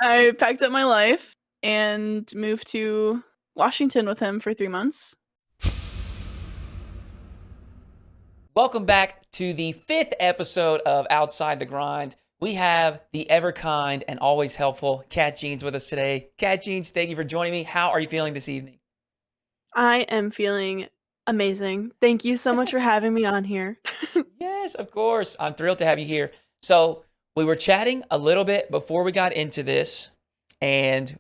I packed up my life and moved to Washington with him for 3 months. Welcome back to the fifth episode of Outside the Grind. We have the ever kind and always helpful Catjeans with us today. Catjeans, thank you for joining me. How are you feeling this evening? I am feeling amazing. Thank you so much for having me on here. Yes, of course. I'm thrilled to have you here. So, we were chatting a little bit before we got into this, and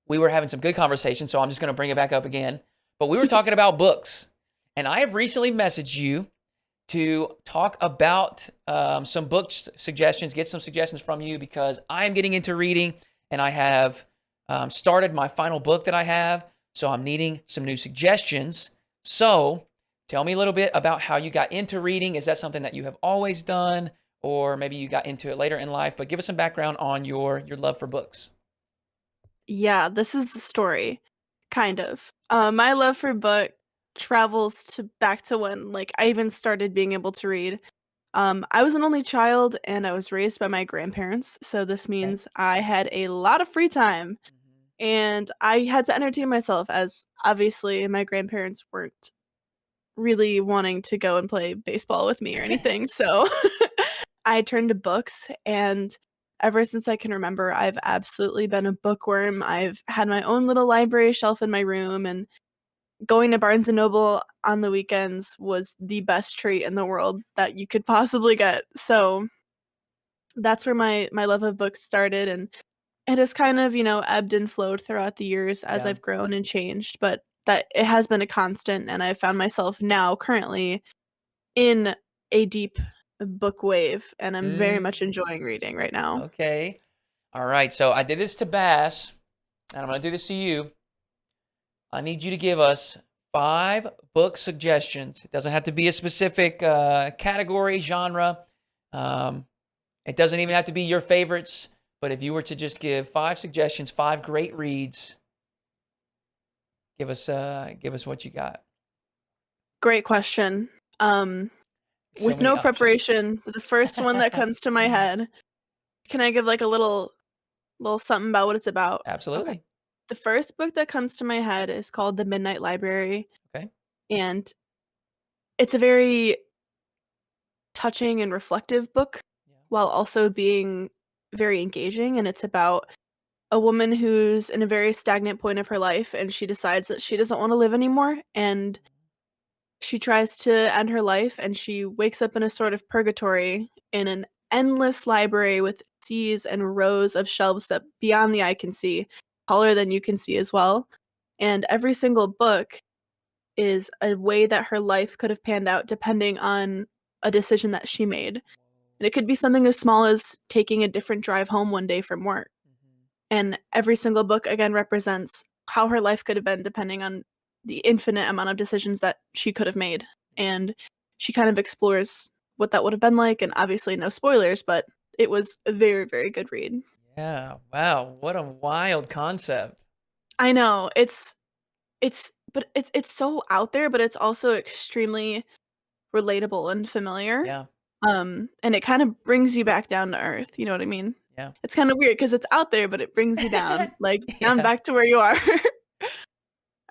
we were having some good conversation. So, I'm just going to bring it back up again. But we were talking about books, and I have recently messaged you to talk about some book suggestions, get some suggestions from you because I am getting into reading and I have started my final book that I have. So I'm needing some new suggestions. So tell me a little bit about how you got into reading. Is that something that you have always done? Or maybe you got into it later in life, but give us some background on your love for books. Yeah, this is the story, kind of. My love for book travels to back to when, like, I even started being able to read. I was an only child and I was raised by my grandparents, so this Okay. means I had a lot of free time Mhm. and I had to entertain myself as obviously my grandparents weren't really wanting to go and play baseball with me or anything. So I turned to books, and ever since I can remember, I've absolutely been a bookworm. I've had my own little library shelf in my room, and going to Barnes& and Noble on the weekends was the best treat in the world that you could possibly get. So that's where my love of books started, and it has kind of, ebbed and flowed throughout the years as Yeah. I've grown and changed, but that it has been a constant, and I found myself now currently in a deep book wave, and I'm very much Mm, enjoying reading right now. okay. All right. So I did this to Bass, and I'm going to do this to you. I need you to give us 5 book suggestions. It doesn't have to be a specific category, genre. Um, it doesn't even have to be your favorites. But if you were to just give 5 suggestions, 5 great reads, give us what you got. Great question. Um, So with many no options. preparation, the first one that comes to my head, can I give, like, a little something about what it's about? Okay. Absolutely. The first book that comes to my head is called The Midnight Library, Okay. and it's a very touching and reflective book Yeah. while also being very engaging, and it's about a woman who's in a very stagnant point of her life, and she decides that she doesn't wanna live anymore, and she tries to end her life, and she wakes up in a sort of purgatory in an endless library with seas and rows of shelves that beyond the eye can see, taller than you can see as well, and every single book is a way that her life could have panned out depending on a decision that she made. And it could be something as small as taking a different drive home one day from work. Mhm. And every single book again represents how her life could have been depending on the infinite amount of decisions that she could have made. And she kind of explores what that would have been like, and obviously no spoilers, but it was a very, very good read. Yeah. Wow. What a wild concept. I know, it's so out there, but it's also extremely relatable and familiar. Yeah. And it kind of brings you back down to earth, you know what I mean? Yeah. It's kinda weird because it's out there, but it brings you down, like, down Yeah. back to where you are.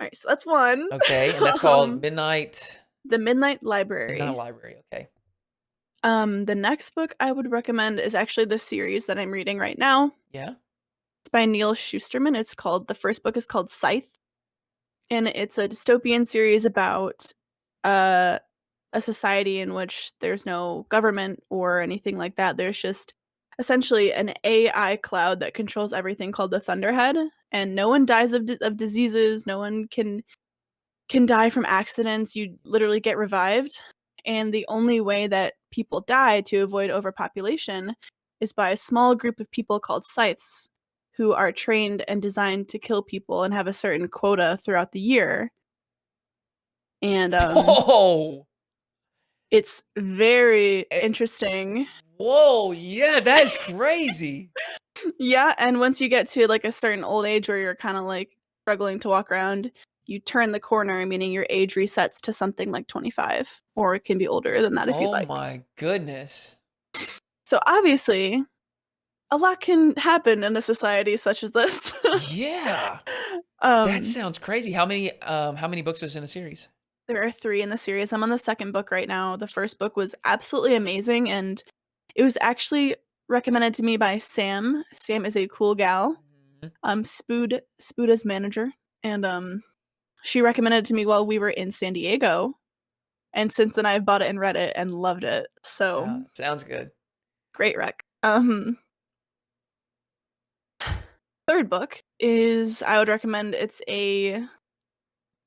Alright, so that's one. Okay. And that's called Um, Midnight The Midnight Midnight Library. Library. Okay. The next book I would recommend is actually the series that I'm reading right now. Yeah. It's by Neil Shusterman. The first book is called Scythe, and it's a dystopian series about, uh, a society in which there's no government or anything like that. There's just essentially an AI cloud that controls everything called the Thunderhead, and no one dies of diseases, no one can die from accidents, you literally get revived, and the only way that people die to avoid overpopulation is by a small group of people called scythes, who are trained and designed to kill people and have a certain quota throughout the year, and, Whoa. it's very Eh, interesting. Whoa. Yeah. That is crazy. Yeah, and once you get to, like, a certain old age where you're kinda, like, struggling to walk around, you turn the corner, meaning your age resets to something like 25, or it can be older than that if you'd Oh like. my goodness. So, obviously, a lot can happen in a society such as this. Yeah. That Um, sounds crazy. How many books was in the series? there are 3 in the series. I'm on the 2nd book right now. The 1st book was absolutely amazing, and it was actually recommended to me by Sam. Sam is a cool gal, Mhm. Spuda's manager, and, she recommended it to me while we were in San Diego, and since then I've bought it and read it and loved it. So, Sounds good. great rec. 3rd book is I would recommend it's a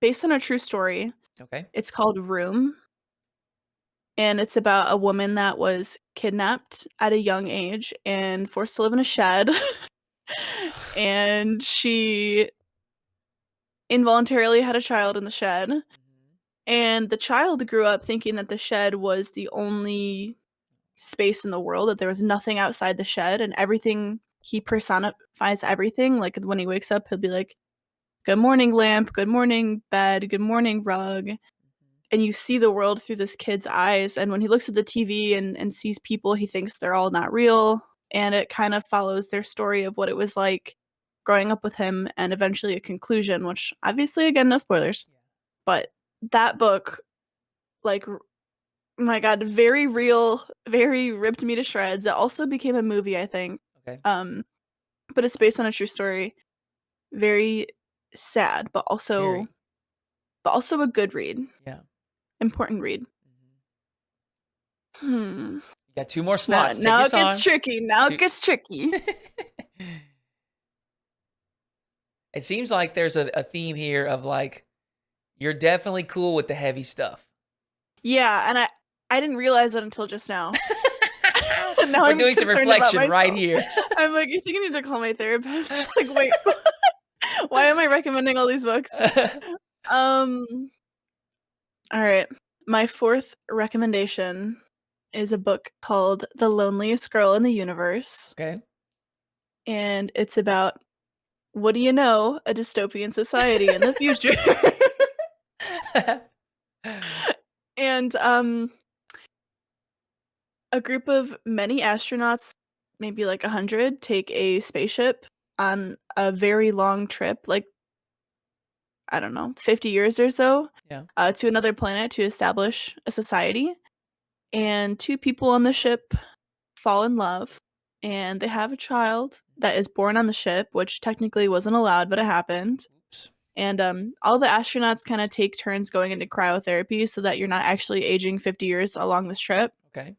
based on a true story. Okay. It's called Room, and it's about a woman that was kidnapped at a young age and forced to live in a shed, and she involuntarily had a child in the shed, Mhm. and the child grew up thinking that the shed was the only space in the world, that there was nothing outside the shed, and everything he personifies everything, like, when he wakes up, he'll be like, "Good morning, lamp. Good morning, bed. Good morning, rug." And you see the world through this kid's eyes, and when he looks at the TV and sees people, he thinks they're all not real, and it kind of follows their story of what it was like growing up with him and eventually a conclusion, which obviously, again, no spoilers, Yeah. but that book, like, my god, very real, very ripped me to shreds. It also became a movie, I think, Okay. um, but it's based on a true story. Very sad, Very. but also a good read, Yeah. important read. Mhm. Hmm. You got 2 more Now slots. Take now your it gets time. tricky, now it 2 gets tricky. It seems like there's a theme here of, like, you're definitely cool with the heavy stuff. Yeah, and I didn't realize it until just now. Now We're I'm doing some concerned about reflection right myself. here. I'm like, "You think I need to call my therapist?" Like, "Wait, why am I recommending all these books?" Um, alright. My 4th recommendation is a book called The Loneliest Girl in the Universe, Okay. and it's about, what do you know, a dystopian society in the future. And, a group of many astronauts, maybe like 100, take a spaceship on a very long trip, like, I don't know, 50 years or so, Yeah. to another planet to establish a society. And 2 people on the ship fall in love, and they have a child that is born on the ship, which technically wasn't allowed, but it happened. Oops. And all the astronauts kind of take turns going into cryotherapy so that you're not actually aging 50 years along this trip. Okay.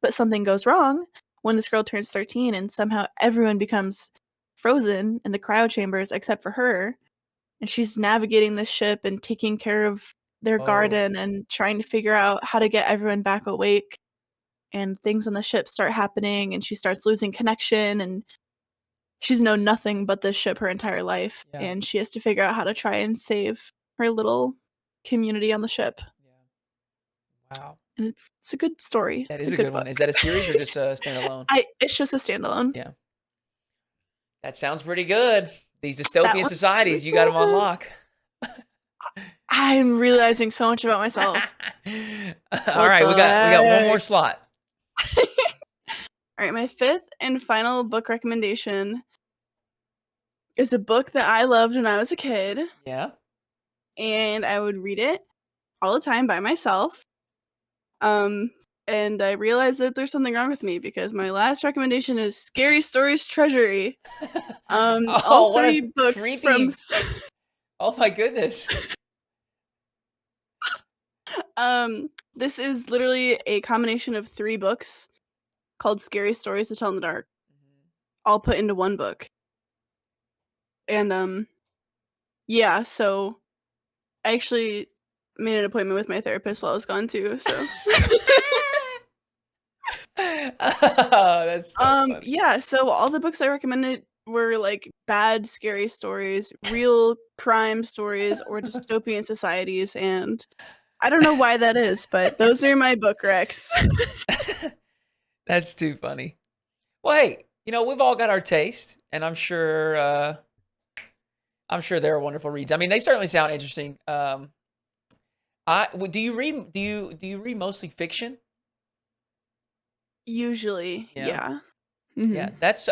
But something goes wrong when this girl turns 13 and somehow everyone becomes frozen in the cryo chambers except for her. And she's navigating the ship and taking care of their Oh, garden and trying to figure out how to get everyone back awake. And things on the ship start happening and she starts losing connection and she's known nothing but this ship her entire life. yeah. And she has to figure out how to try and save her little community on the ship. Yeah. Wow. And it's a good story. That It's is a a good good one. book. Is that a series or just a standalone? I It's just a standalone. Yeah. That sounds pretty good. These That dystopian one's really societies, you got them on good. lock. I'm realizing so much about myself. All What right, the we got one more heck? slot. Alright, my 5th and final book recommendation is a book that I loved when I was a kid, Yeah. and I would read it all the time by myself. Um, and I realized that there's something wrong with me because my last recommendation is Scary Stories Treasury. All Oh, what a 3 books from creepy. Oh my goodness. this is literally a combination of 3 books called Scary Stories to Tell in the Dark, all put into 1 book. And, yeah, so I actually made an appointment with my therapist while I was gone too, so Oh, that's so funny. yeah, so all the books I recommended were, like, bad, scary stories, real crime stories, or dystopian societies, and I don't know why that is, but those are my book recs. That's too funny. Well, hey, we've all got our taste, and I'm sure they're wonderful reads. I mean, they certainly sound interesting. Do you read do you read mostly fiction? Usually, Yeah. yeah. Yeah, Mhm. that's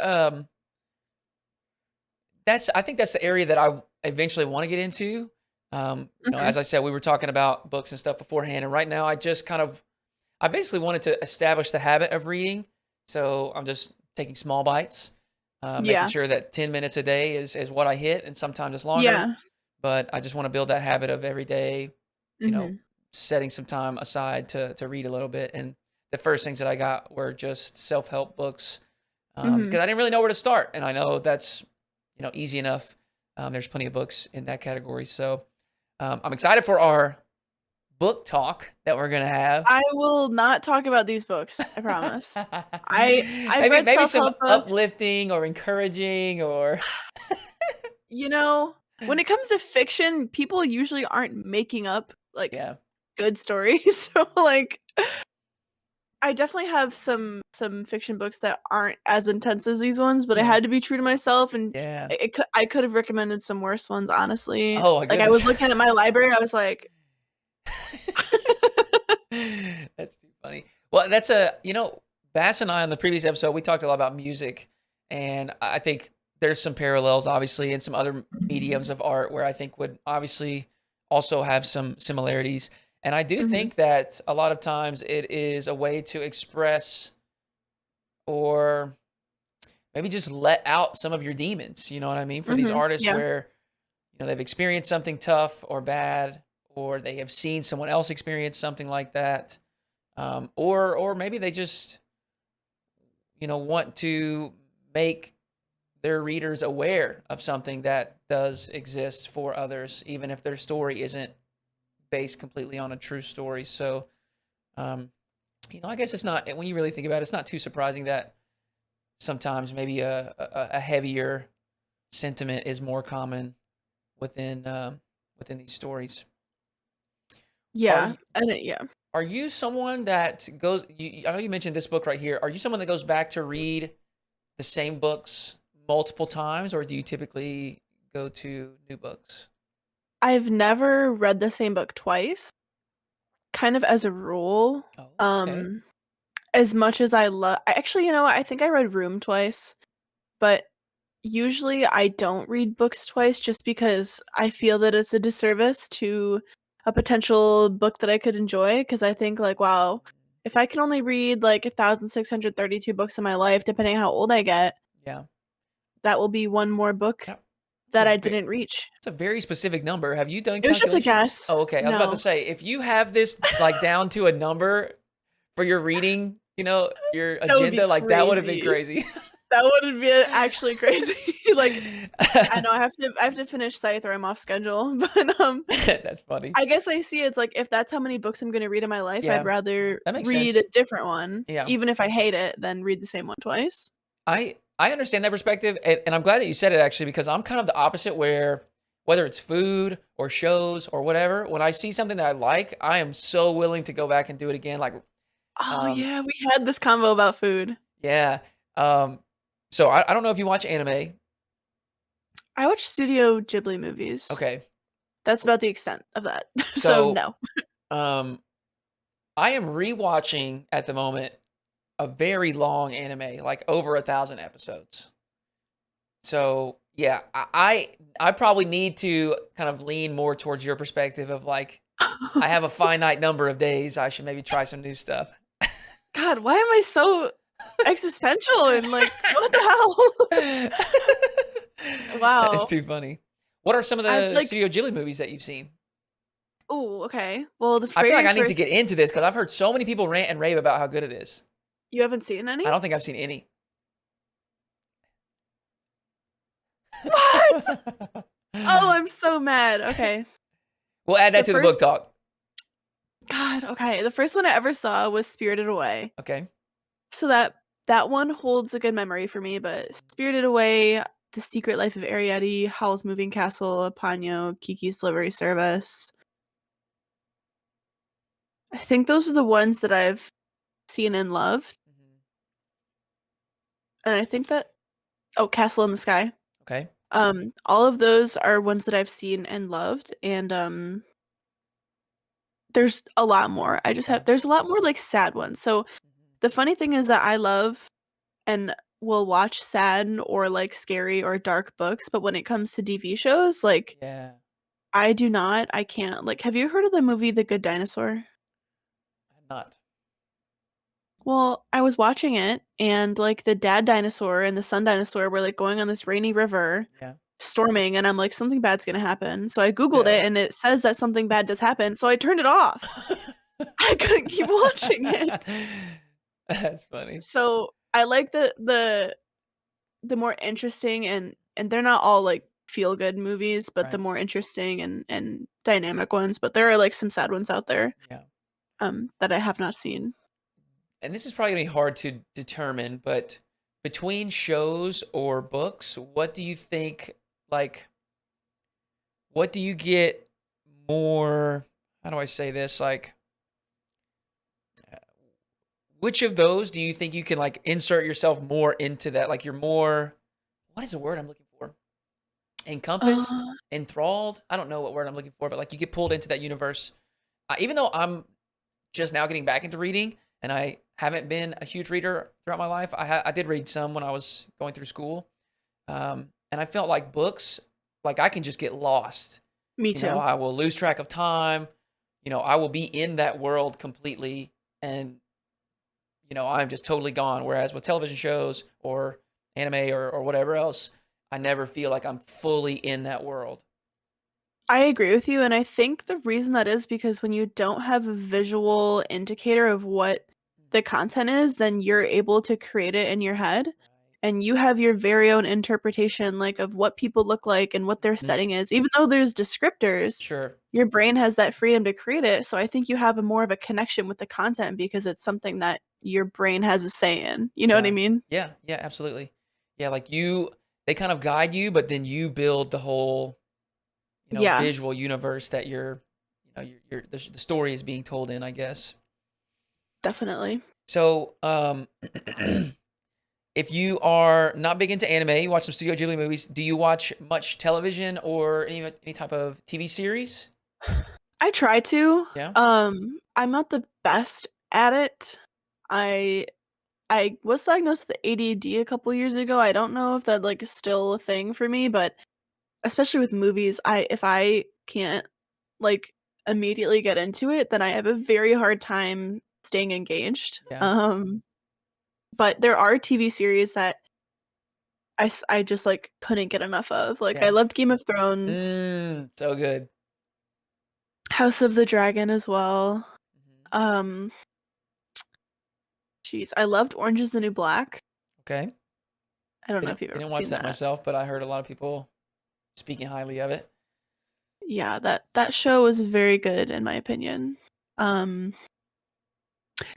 I think that's the area that I eventually want to get into. Mhm. As I said, we were talking about books and stuff beforehand, and right now I basically wanted to establish the habit of reading. So I'm just taking small bites, making Yeah. sure that 10 minutes a day is what I hit, and sometimes it's longer. Yeah. But I just want to build that habit of every day, you know, Mhm. setting some time aside to read a little bit. And the first things that I got were just self help books, Mhm. because I didn't really know where to start, and I know that's easy enough. There's plenty of books in that category, so I'm excited for our book talk that we're gonna have. I will not talk about these books, I promise. I've maybe read maybe some self-help books. uplifting or encouraging or You know, when it comes to fiction, people usually aren't making up, like, yeah, good stories, so, like, I definitely have some fiction books that aren't as intense as these ones, but I yeah, had to be true to myself, and yeah. I could have recommended some worse ones, honestly. Oh my Like, I was goodness. looking at my library, I was like That's too funny. Well, Bass and I on the previous episode, we talked a lot about music, and I think there's some parallels, obviously, in some other mediums of art where I think would obviously also have some similarities. And I do Mhm, think that a lot of times it is a way to express or maybe just let out some of your demons. You know what I mean? For these mhm, artists yeah, where they've experienced something tough or bad, or they have seen someone else experience something like that, or maybe they just want to make their readers aware of something that does exist for others, even if their story isn't based completely on a true story. So, um, I guess it's not when you really think about it, it's not too surprising that sometimes maybe a heavier sentiment is more common within these stories. Are yeah, you and it yeah. are you someone that goes? I know you mentioned this book right here. Are you someone that goes back to read the same books multiple times, or do you typically go to new books? I've never read the same book twice, kind of as a rule, Oh, okay. um, as much as I love. Actually, you know what, I think I read Room twice, but usually I don't read books twice just because I feel that it's a disservice to a potential book that I could enjoy. Because I think, like, wow, if I can only read, like, 1,632 books in my life, depending on how old I get, Yeah. that will be one more book Yeah. It's a that I ve didn't reach. it's a very specific number. Have you done It was just a calculations? guess. Oh, okay. I was about to No. say, if you have this like down to a number for your reading, your That would be agenda, like that would have been crazy. crazy. That would be actually crazy. Like, I know I have to finish Scythe or I'm off schedule, but, That's funny. I guess I see it's like, if that's how many books I'm gonna read in my life, I'd Yeah, rather that makes read sense. a different one, Yeah. even if I hate it, than read the same one twice. I understand that perspective, and I'm glad that you said it actually because I'm kind of the opposite where whether it's food or shows or whatever, when I see something that I like, I am so willing to go back and do it again. Like, Oh, um, yeah, we had this convo about food. yeah. Um, so I don't know if you watch anime. I watch Studio Ghibli movies. Okay. That's about the extent of that. So, So, no. um, I am rewatching at the moment a very long anime, like over 1,000 episodes. So yeah, I probably need to kind of lean more towards your perspective of like I have a finite number of days. I should maybe try some new stuff. God, why am I so existential and, like, what the hell? That is Wow. too funny. What are some of I the like Studio Ghibli movies that you've seen? Oh, okay. Well, the I feel like very I need to get first into this because I've heard so many people rant and rave about how good it is. You haven't seen any? I don't think I've seen any. What? Oh, I'm so mad. Okay. We'll add The that to the book first talk. God, okay, the first one I ever saw was Spirited Away. Okay. So that one holds a good memory for me, but Spirited Away, The Secret Life of Arrietty, Howl's Moving Castle, Ponyo, Kiki's Delivery Service. I think those are the ones that I've seen and loved, Mhm. and I think that Oh, Castle in the Sky. Okay. All of those are ones that I've seen and loved, and, there's a lot more. I just Yeah. have there's a lot more, like, sad ones. So, Mhm. the funny thing is that I love and will watch sad or like scary or dark books, but when it comes to TV shows, like Yeah. I do not. I can't. Like, have you heard of the movie The Good Dinosaur? I'm not. Well, I was watching it and like the dad dinosaur and the son dinosaur were like going on this rainy river Yeah. storming and I'm like something bad's going to happen. So I googled it No. and it says that something bad does happen. So I turned it off. I couldn't keep watching it. That's funny. So I like the more interesting and they're not all like feel good movies, but the Right. more interesting and dynamic ones, but there are like some sad ones out there Yeah. that I have not seen. And this is probably gonna be hard to determine, but between shows or books, what do you think, like, what do you get more, how do I say this? Like, which of those do you think you can like insert yourself more into that? Like you're more, what is the word I'm looking for? Encompassed, Uh, enthralled. I don't know what word I'm looking for, but like you get pulled into that universe. Even though I'm just now getting back into reading, and I haven't been a huge reader throughout my life. I did read some when I was going through school, and I felt like books, like I can just get lost. Me You know, too. I will lose track of time. You know, I will be in that world completely, and I'm just totally gone. Whereas with television shows or anime or whatever else, I never feel like I'm fully in that world. I agree with you, and I think the reason that is because when you don't have a visual indicator of what the content is, then you're able to create it in your head, and you have your very own interpretation, like, of what people look like and what their Right. setting is. Even though there's descriptors, Sure. your brain has that freedom to create it, so I think you have a more of a connection with the content because it's something that your brain has a say in. You know what I Yeah. mean? Yeah. Yeah. Absolutely. Yeah. Like they kind of guide you, but then you build the whole, Yeah, visual universe that the story is being told in, I guess. definitely. So, if you are not big into anime, you watch some Studio Ghibli movies. Do you watch much television or any type of TV series? I try to. Yeah. I'm not the best at it. I I was diagnosed with ADD a couple years ago. I don't know if that like is still a thing for me, but especially with movies, I if I can't like immediately get into it, then I have a very hard time staying engaged. Yeah. But there are TV series that I just like couldn't get enough of. Like I Yeah. loved Game of Thrones, So good. House of the Dragon as well. Mhm. Um, Jeez, I loved Orange is the New Black. Okay. I don't know Didn't if you've ever didn't watch seen that that. myself, but I heard a lot of people speaking highly of it. Yeah, that show was very good in my opinion. Um,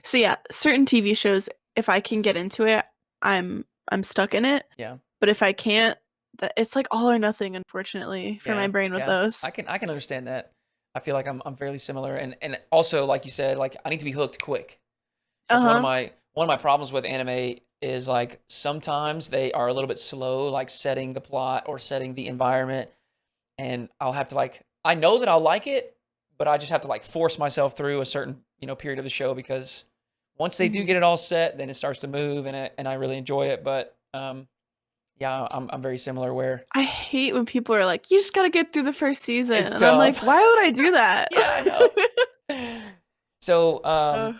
so yeah, certain TV shows, if I can get into it, I'm stuck in it. Yeah. But if I can't, that it's like all or nothing, unfortunately, for my Yeah. brain with Yeah. those. I can understand that. I feel like I'm fairly similar, and also like you said, like I need to be hooked quick. That's Uh-huh. one of my problems with anime is like sometimes they are a little bit slow, like setting the plot or setting the environment, and I'll have to like I know that I'll like it, but I just have to like force myself through a certain period of the show because once they do Mhm. get it all set, then it starts to move and I really enjoy it. But yeah, I'm very similar where I hate when people are like, "You just gotta get through the first season," it's and I'm like, tough. "Why would I do that?" Yeah, I know. So, Ugh.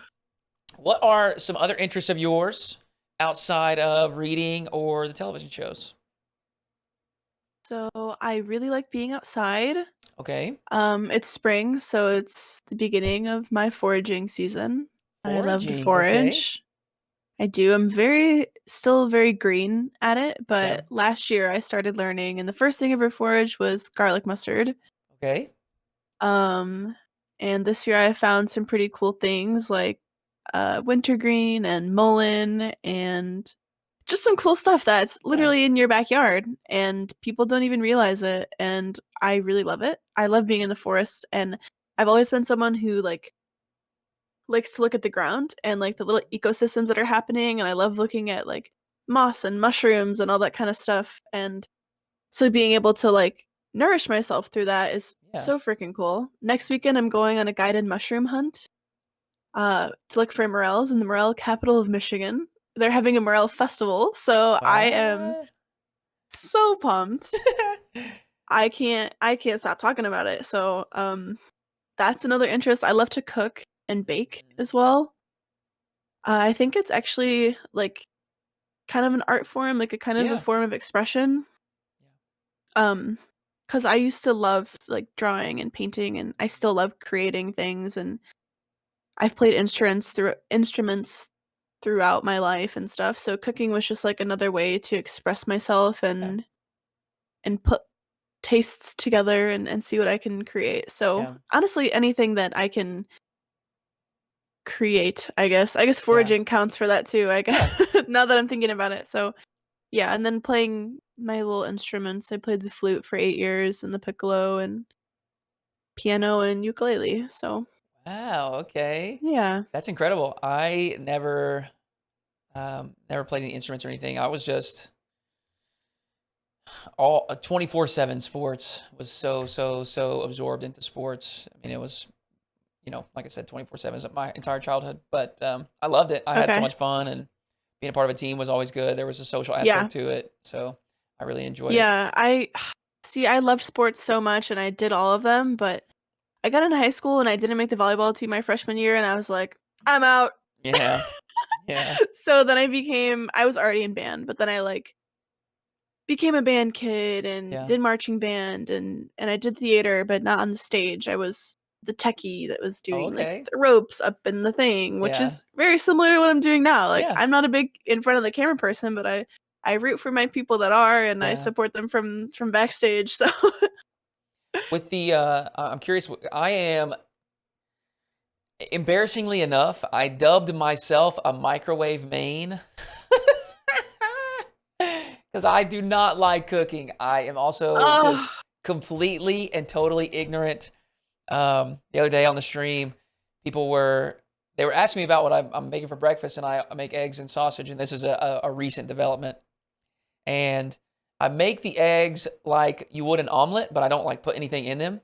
what are some other interests of yours outside of reading or the television shows? So I really like being outside. Okay. It's spring, so it's the beginning of my foraging season. I love to Foraging. Okay. forage. I do. I'm still very green at it, Yeah. but last year I started learning, and the first thing I ever foraged was garlic mustard. Okay. Um, and this year I found some pretty cool things like wintergreen and mullein and just some cool stuff that's Yeah. literally in your backyard and people don't even realize it. And I really love it. I love being in the forest, and I've always been someone who likes to look at the ground and like the little ecosystems that are happening. And I love looking at like moss and mushrooms and all that kind of stuff. And so being able to like nourish myself through that is Yeah. so freaking cool. Next weekend, I'm going on a guided mushroom hunt to look for morels in the morel capital of Michigan. they're having a morel festival, so I am What? so pumped. I can't stop talking about it. So, that's another interest. I love to cook and bake Mhm. as well. I think it's actually like kind of an art form, like a kind of a Yeah. form of expression. Yeah. Um, because I used to love like drawing and painting, and I Mhm. still love creating things. And I've played instruments throughout my life and stuff. So cooking was just like another way to express myself Yeah. and put tastes together and see what I can create. So Yeah. honestly, anything that I can create, I guess. I guess Yeah. foraging counts for that too, I guess, Yeah. now that I'm thinking about it. So yeah, and then playing my little instruments. I played the flute for 8 years and the piccolo and piano and ukulele. So Wow, okay. yeah. That's incredible. I never played any instruments or anything. I was just all 24/7 sports, was so absorbed into sports. I mean, it was, like I said, 24/7 is my entire childhood, but I loved it. I had so Okay. much fun, and being a part of a team was always good. There was a social Yeah. aspect to it, so I really enjoyed it. Yeah. I see, I loved sports so much and I did all of them, but I got into high school and I didn't make the volleyball team my freshman year and I was like, I'm out. Yeah. Yeah. So then I was already in band, but then I like became a band kid and Yeah. did marching band and I did theater, but not on the stage. I was the techie that was Oh, doing like okay. the ropes up in the thing, which Yeah. is very similar to what I'm doing now. Like Yeah. I'm not a big in front of the camera person, but I root for my people that are and I Yeah. support them from backstage. So With the I'm curious, I am embarrassingly enough, I dubbed myself a microwave main. Because I do not like cooking. I am also oh, just completely and totally ignorant. The other day on the stream, they were asking me about what I'm making for breakfast, and I make eggs and sausage, and this is a recent development. And I make the eggs like you would an omelet, but I don't like put anything in them.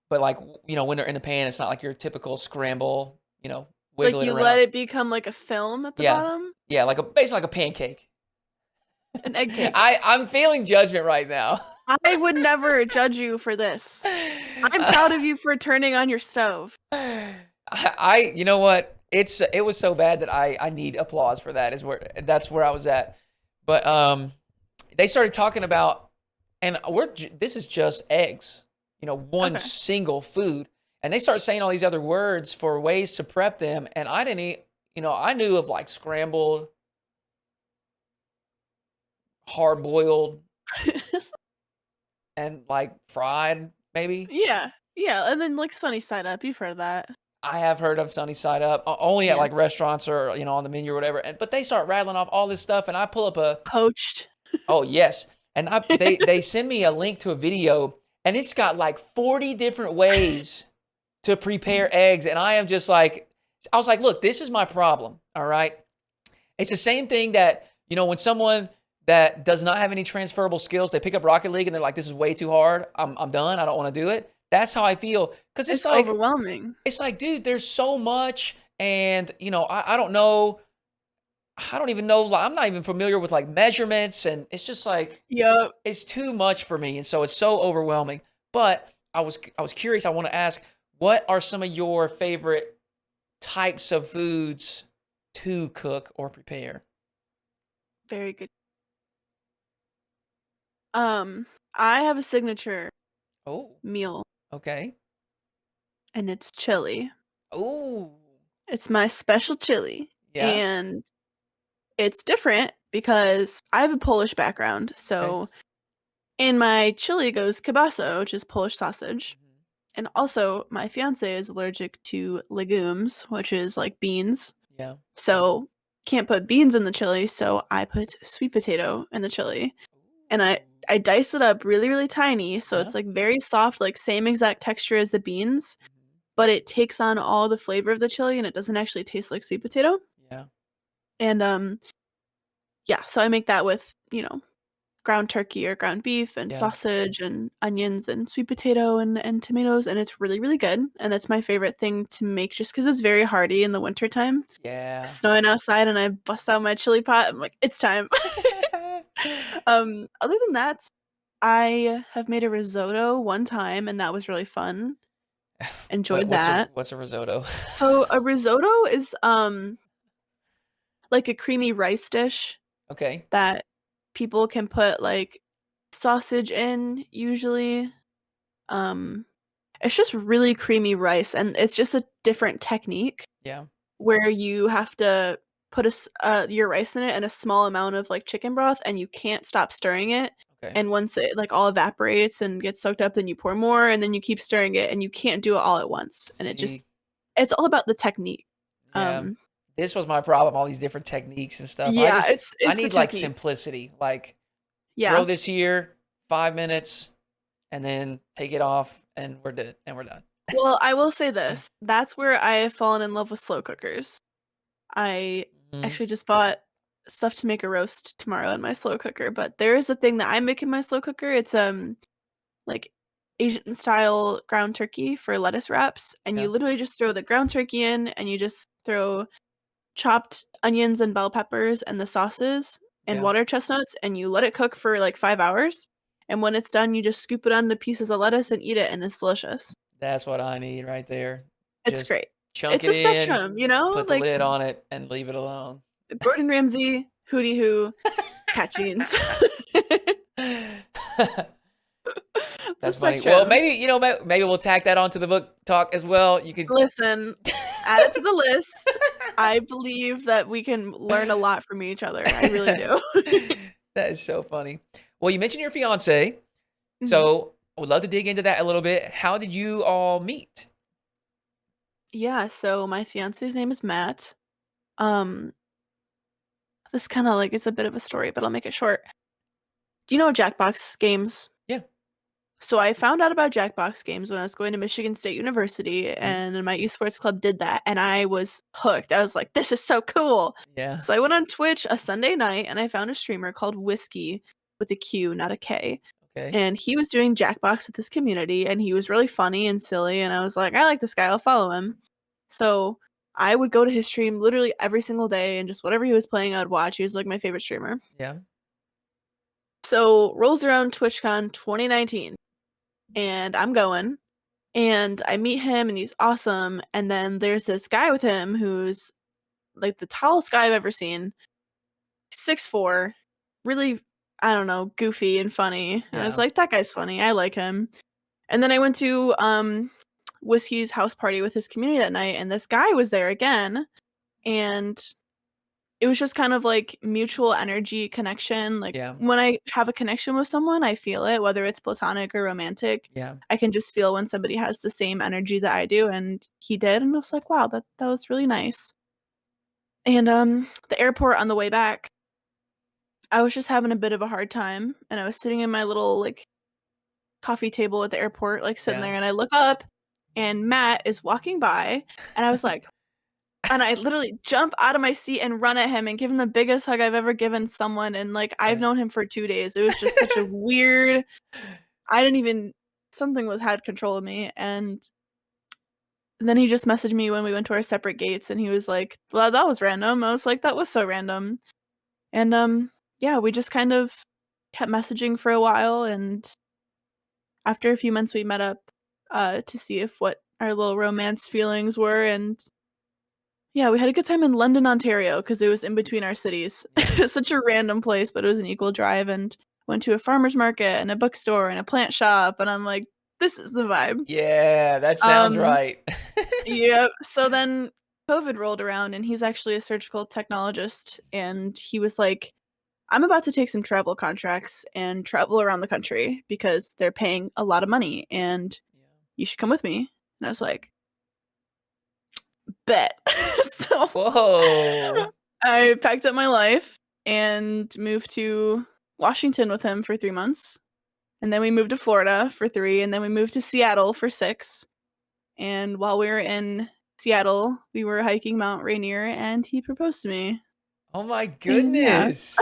But like, when they're in the pan, it's not like your typical scramble, like wiggle it you let around. it become like a film at the Yeah. bottom? Yeah, basically like a pancake. An egg cake. I'm feeling judgment right now. I would never judge you for this. I'm proud of you for turning on your stove. You know what? It was so bad that I need applause for that. That's where I was at. But they started talking about, and this is just eggs, one Okay. single food, and they start saying all these other words for ways to prep them, and I didn't eat. I knew of like scrambled, hard boiled, and like fried maybe. Yeah. Yeah, and then, like, sunny side up, you've heard that. I have heard of sunny side up, only at Yeah. like restaurants or on the menu or whatever. But they start rattling off all this stuff, and I pull up Poached. oh yes, and they send me a link to a video, and it's got like 40 different ways to prepare eggs, and I was like, look, this is my problem. All right, it's the same thing that when someone that does not have any transferable skills, they pick up Rocket League and they're like, this is way too hard. I'm done. I don't want to do it. That's how I feel because It's overwhelming. dude, there's so much. And, I don't know. I don't even know. I'm not even familiar with like measurements. And it's just like, Yup. it's too much for me. And so it's so overwhelming. But I was curious. I want to ask, what are some of your favorite types of foods to cook or prepare? Very good. Um, I have a signature Oh, meal, okay. and it's chili. Oh, It's my special chili, yeah. and it's different because I have a Polish background, Okay. so in my chili goes kielbasa, which is Polish sausage, Mhm. and also my fiancé is allergic to legumes, which is like beans. Yeah. So, can't put beans in the chili, so I put sweet potato in the chili, and Ooh. I dice it up really, really tiny, so Yeah. it's, like, very soft, like, same exact texture as the beans, Mhm. but it takes on all the flavor of the chili, and it doesn't actually taste like sweet potato, Yeah. and, yeah, so I make that with, ground turkey or ground beef and Yeah. sausage and onions and sweet potato and tomatoes, and it's really, really good, and that's my favorite thing to make just because it's very hearty in the wintertime. Yeah. Snowing outside and I bust out my chili pot, I'm like, "It's time." Other than that, I have made a risotto one time, and that was really fun. What Enjoyed what's a that. what's a risotto? So a risotto is, like a creamy rice dish Okay. that people can put, like, sausage in usually. Um, it's just really creamy rice, and it's just a different technique Yeah. where you have to put your rice in it and a small amount of, like, chicken broth, and you can't stop stirring it, Okay. and once it, like, all evaporates and gets soaked up, then you pour more, and then you keep stirring it, and you can't do it all at once, and See, it's all about the technique. yeah. Um, This was my problem, all these different techniques and stuff. yeah, I it's the need like technique. simplicity. Like throw Yeah. this here, 5 minutes, and then take it off and we're done. Well, I will say this, that's where I have fallen in love with slow cookers. I Mhm. actually just bought stuff to make a roast tomorrow in my slow cooker, but there is a thing that I make in my slow cooker. It's like Asian style ground turkey for lettuce wraps, and you Yeah. literally just throw the ground turkey in and you just throw chopped onions and bell peppers and the sauces and Yeah. water chestnuts and you let it cook for like 5 hours. And when it's done, you just scoop it onto pieces of lettuce and eat it and it's delicious. That's what I need right there. It's Just great. chunk It's it a in, spectrum, you know? put the Like lid on it, and leave it alone. Gordon Ramsay, Hoodyhooo, Catjeans. It's a That's funny. Well, spectrum. maybe maybe we'll tack that onto the book talk as well. You could. Listen, add it to the list. I believe that we can learn a lot from each other. I really do. That is so funny. Well, you mentioned your fiance, Mhm. so I would love to dig into that a little bit. How did you all meet? Yeah, so my fiance's name is Matt. Um, this kinda, like, is a bit of a story, but I'll make it short. Do you know Jackbox games? Yeah. So I found out about Jackbox games when I was going to Michigan State University, Mhm. and my esports club did that, and I was hooked. I was like, "This is so cool." Yeah. So I went on Twitch a Sunday night, and I found a streamer called Whiskey with a Q, not a K, Okay. and he was doing Jackbox with this community, and he was really funny and silly, and I was like, "I like this guy, I'll follow him." So I would go to his stream literally every single day, and just whatever he was playing, I would watch. He was, like, my favorite streamer. Yeah. So rolls around TwitchCon 2019, and I'm going. And I meet him and he's awesome, and then there's this guy with him who's, like, the tallest guy I've ever seen, 6'4", really, I don't know, goofy and funny, and I was Yeah. like, "That guy's funny, I like him." And then I went to, Whiskey's house party with his community that night, and this guy was there again, and it was just kind of like mutual energy connection, like, Yeah. when I have a connection with someone, I feel it, whether it's platonic or romantic. Yeah. I can just feel when somebody has the same energy that I do, and he did, and I was like, "Wow, that was really nice." And, the airport on the way back, I was just having a bit of a hard time, and I was sitting in my little, like, coffee table at the airport, like, sitting Yeah. there, and I look up, and Matt is walking by, and I was like, and I literally jump out of my seat and run at him and give him the biggest hug I've ever given someone, and, like, I've Yeah. known him for 2 days. It was just such a weird, I didn't even, something was had control of me, and then he just messaged me when we went to our separate gates, and he was like, "Well, that was random." I was like, "That was so random." And, yeah, we just kind of kept messaging for a while, and after a few months, we met up, to see if what our little romance feelings were, and yeah, we had a good time in London, Ontario, because it was in between our cities. Yeah. Such a random place, but it was an equal drive, and went to a farmer's market, and a bookstore, and a plant shop, and I'm like, "This is the vibe." Yeah, that sounds Um, right. yep, so then COVID rolled around, and he's actually a surgical technologist, and he was like, "I'm about to take some travel contracts and travel around the country because they're paying a lot of money, and Yeah. you should come with me." And I was like, "Bet." So Whoa. I packed up my life and moved to Washington with him for 3 months, and then we moved to Florida for 3, and then we moved to Seattle for 6, and while we were in Seattle, we were hiking Mount Rainier, and he proposed to me. Oh my And yeah. goodness.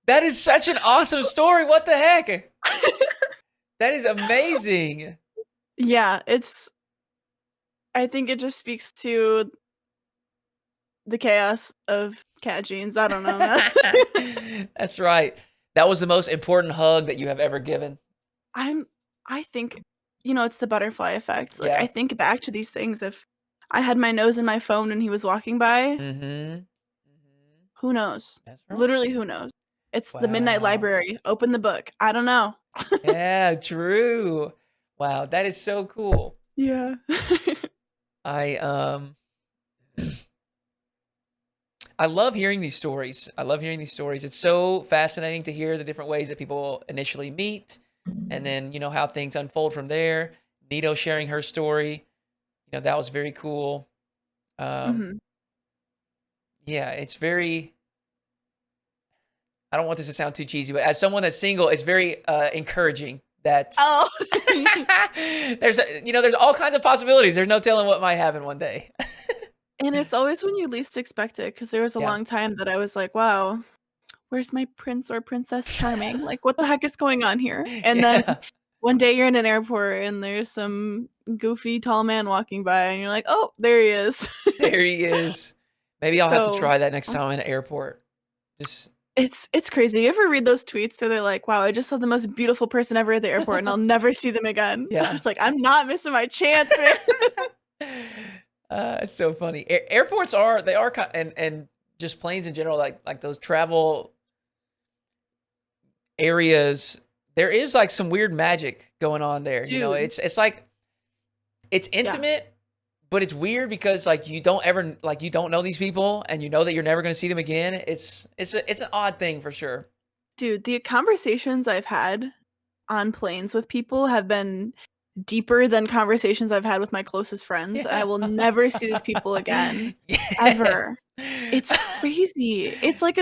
That is such an awesome story. What the heck? That is amazing. Yeah, it's I think it just speaks to the chaos of Catjeans. I don't know, man. That's right. That was the most important hug that you have ever given. I'm I think, it's the butterfly effect. Like, I Yeah. think back to these things, if I had my nose in my phone and he was walking by, Mm-hmm. who knows? That's right. Literally, who knows? It's the midnight Wow. library. Open the book. I don't know. Yeah, true. Wow, that is so cool. Yeah. I I love hearing these stories. I love hearing these stories. It's so fascinating to hear the different ways that people initially meet and then, how things unfold from there. Nito sharing her story, that was very cool. Um, Mhm. yeah, it's very, I don't want this to sound too cheesy, but as someone that's single, it's very encouraging that Oh. there's all kinds of possibilities. There's no telling what might happen one day. And it's always when you least expect it, because there was a Yeah. long time that I was like, "Wow, where's my prince or princess charming? Like, what the heck is going on here?" And then Yeah, one day you're in an airport and there's some goofy tall man walking by and you're like, "Oh, there he is." there he is. Maybe I'll have to So, try that next uh, time I'm in an airport. Just it's crazy. You ever read those tweets where they're like, "Wow, I just saw the most beautiful person ever at the airport and I'll never see them again." I yeah. was like, "I'm not missing my chance, man." It's so funny. Airports are they are and just planes in general, like those travel areas. There is like some weird magic going on there. Dude, It's like it's yeah. intimate, but it's weird because like you don't know these people and you know that you're never going to see them again. It's an odd thing for sure. Dude, the conversations I've had on planes with people have been deeper than conversations I've had with my closest friends. I Yeah. will never see these people again, Yes. ever. It's crazy. It's like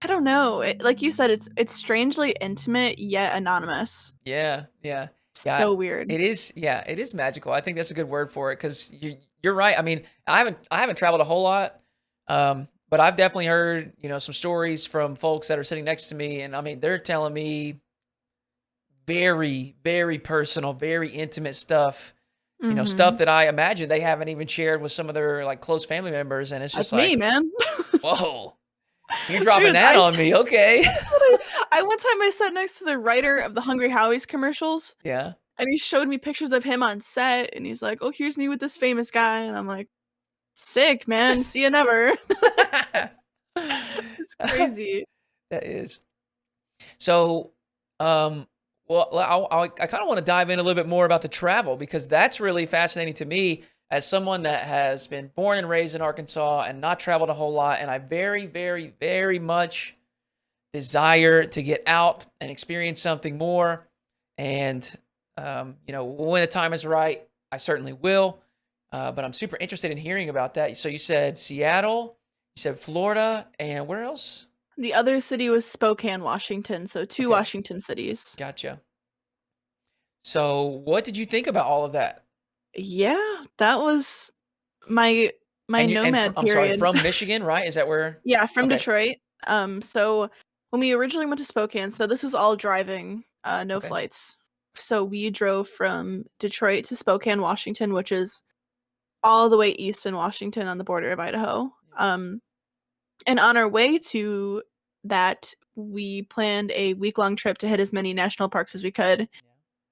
I don't know. Like you said, it's strangely intimate yet anonymous. Yeah, yeah, yeah. So weird. It is. Yeah, it is magical. I think that's a good word for it because you're right. I mean, I haven't traveled a whole lot, but I've definitely heard some stories from folks that are sitting next to me, and I mean they're telling me very very personal, very intimate stuff. Stuff Mhm. that I imagine they haven't even shared with some of their like close family members, and it's just That's me, like, man. whoa, you're dropping Dude, that on me, okay? I one time I sat next to the writer of the Hungry Howie's commercials, Yeah. and he showed me pictures of him on set, and he's like, "Oh, here's me with this famous guy," and I'm like, "Sick, man. See you never." It's crazy. That is. So, um, well, I kind of want to dive in a little bit more about the travel because that's really fascinating to me as someone that has been born and raised in Arkansas and not traveled a whole lot. And I very, very, very much desire to get out and experience something more. And, when the time is right, I certainly will. But I'm super interested in hearing about that. So you said Seattle, you said Florida, and where else? The other city was Spokane, Washington, so 2 Okay, Washington cities. gotcha. So, what did you think about all of that? Yeah, that was my my nomad I'm sorry, period. from Michigan, right? Is that where? Yeah, from Okay, Detroit. So when we originally went to Spokane, so this was all driving, no okay, flights. So we drove from Detroit to Spokane, Washington, which is all the way east in Washington on the border of Idaho. yeah, And on our way to that, we planned a week-long trip to hit as many national parks as we could. yeah,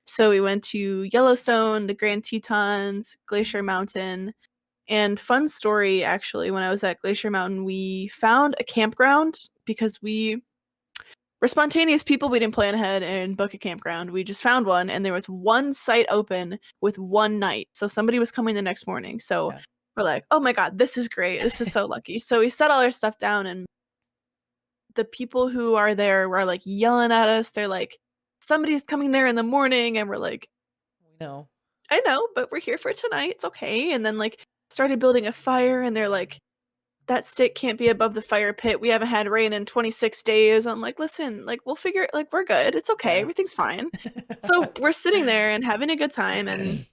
So we went to Yellowstone, the Grand Tetons, Glacier Mountain, and fun story actually, when I was at Glacier Mountain, we found a campground because we were spontaneous people. We didn't plan ahead and book a campground. We just found one and there was one site open with one night. So somebody was coming the next morning. So yeah, we're like, "Oh my god, this is great. This is so lucky." So we set all our stuff down and the people who are there were like yelling at us. They're like, "Somebody's coming there in the morning." And we're like, we know. "I know, but we're here for tonight. It's okay." And then like started building a fire and they're like, "That stick can't be above the fire pit. We haven't had rain in 26 days." I'm like, "Listen, like we'll figure it like we're good. It's okay. Yeah. Everything's fine." So we're sitting there and having a good time and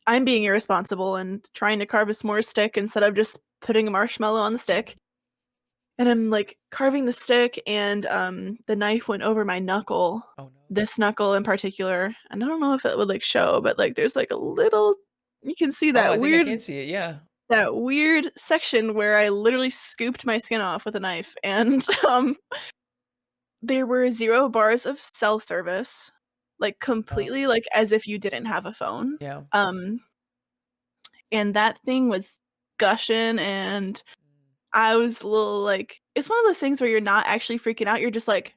I'm being irresponsible and trying to carve a s'more stick instead of just putting a marshmallow on the stick. and I'm like carving the stick, and the knife went over my knuckle. Oh no. This knuckle in particular, and I don't know if it would like show, but like there's like a little, you can see Oh, I think I can see it. Yeah. that weird section where I literally scooped my skin off with a knife, and there were 0 bars of cell service, like Oh. completely like as if you didn't have a phone. Yeah. Um and that thing was gushing, and I was a little like, it's one of those things where you're not actually freaking out, you're just like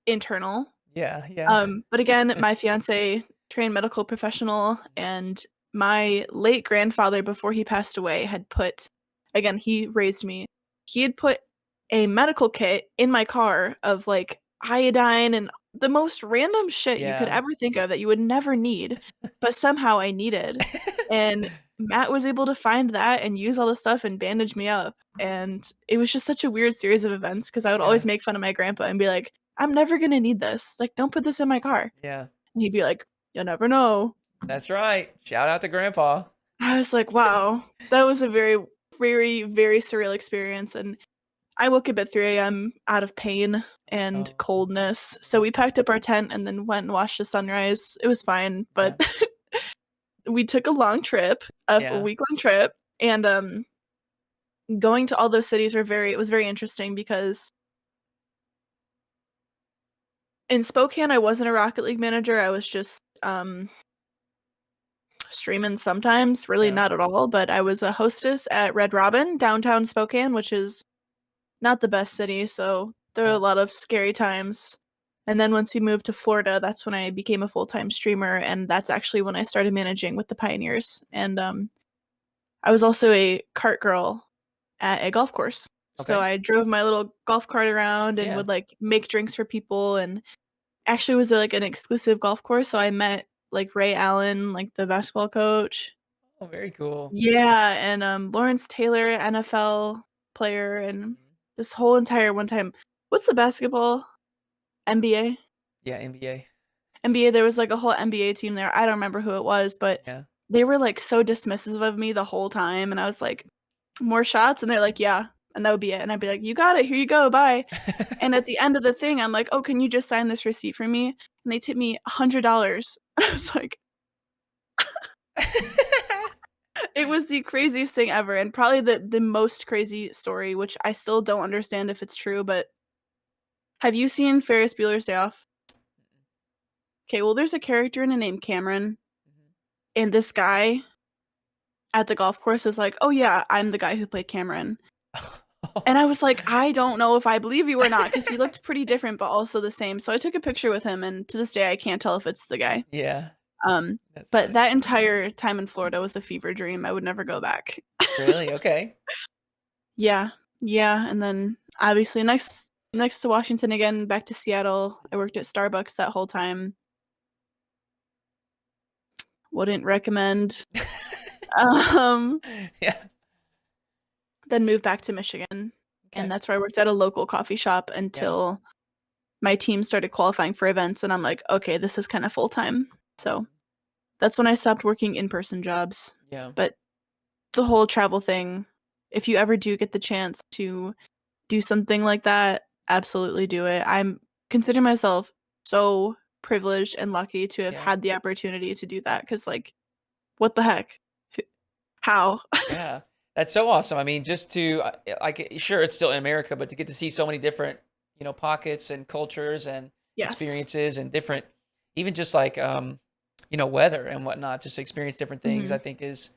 internal. Yeah. Yeah. But again, my fiance, trained medical professional, and my late grandfather, before he passed away, had put, again, he raised me. He had put a medical kit in my car of like iodine and the most random shit you could Yeah. ever think of that you would never need, but somehow I needed. And Matt was able to find that and use all the stuff and bandage me up. And it was just such a weird series of events because I would Yeah. always make fun of my grandpa and be like, I'm never gonna need this. Like, don't put this in my car. Yeah. And he'd be like, you never know. That's right. Shout out to Grandpa. I was like, wow, that was a very, very, very surreal experience. And I woke up at 3 a.m. out of pain and Oh. coldness. So we packed up our tent and then went and watched the sunrise. It was fine, Yeah. but we took a long trip, a Yeah. week-long trip, and going to all those cities it was very interesting because in Spokane I wasn't a Rocket League manager. I was just streaming sometimes, really Yeah. not at all, but I was a hostess at Red Robin, downtown Spokane, which is not the best city, so there are a Yeah. lot of scary times. And then once we moved to Florida, that's when I became a full-time streamer, and that's actually when I started managing with the Pioneers. And I was also a cart girl at a golf course. So Okay. I drove my little golf cart around and Yeah. would like make drinks for people, and actually was like an exclusive golf course, so I met like Ray Allen, like the basketball coach. Oh, very cool. Yeah, and Lawrence Taylor, NFL player, and this whole entire one time, what's the basketball? NBA? Yeah. NBA. NBA, there was like a whole NBA team there. I don't remember who it was, but Yeah. they were like so dismissive of me the whole time, and I was like, "More shots?" And they're like, "Yeah." And that would be it. And I'd be like, "You got it. Here you go. Bye." And at the end of the thing, I'm like, "Oh, can you just sign this receipt for me?" And they tipped me $100. I was like, it was the craziest thing ever, and probably the most crazy story, which I still don't understand if it's true, but have you seen Ferris Bueller's Day Off? Okay, well, there's a character in it named Cameron, and this guy at the golf course was like, "Oh, yeah, I'm the guy who played Cameron." And I was like, "I don't know if I believe you or not, because he looked pretty different, but also the same." So I took a picture with him, and to this day, I can't tell if it's the guy. Yeah. Um, That's but funny. that entire time in Florida was a fever dream. I would never go back. Really? Okay. Yeah. Yeah, and then obviously next to Washington again, back to Seattle. I worked at Starbucks that whole time. Wouldn't recommend. Um, Yeah. then moved back to Michigan, and Okay. that's where I worked at a local coffee shop Yeah. until my team started qualifying for events, and I'm like, "Okay, this is kinda full time." So, that's when I stopped working in-person jobs. Yeah. But the whole travel thing, if you ever do get the chance to do something like that, absolutely do it. I'm consider myself so privileged and lucky to have Yeah. had the opportunity to do that. Cause like, what the heck? H How? Yeah. That's so awesome. I mean, just to like, sure, it's still in America, but to get to see so many different, pockets and cultures and Yes. experiences and different, even just like, weather and whatnot, just to experience different things, I Mhm. think is,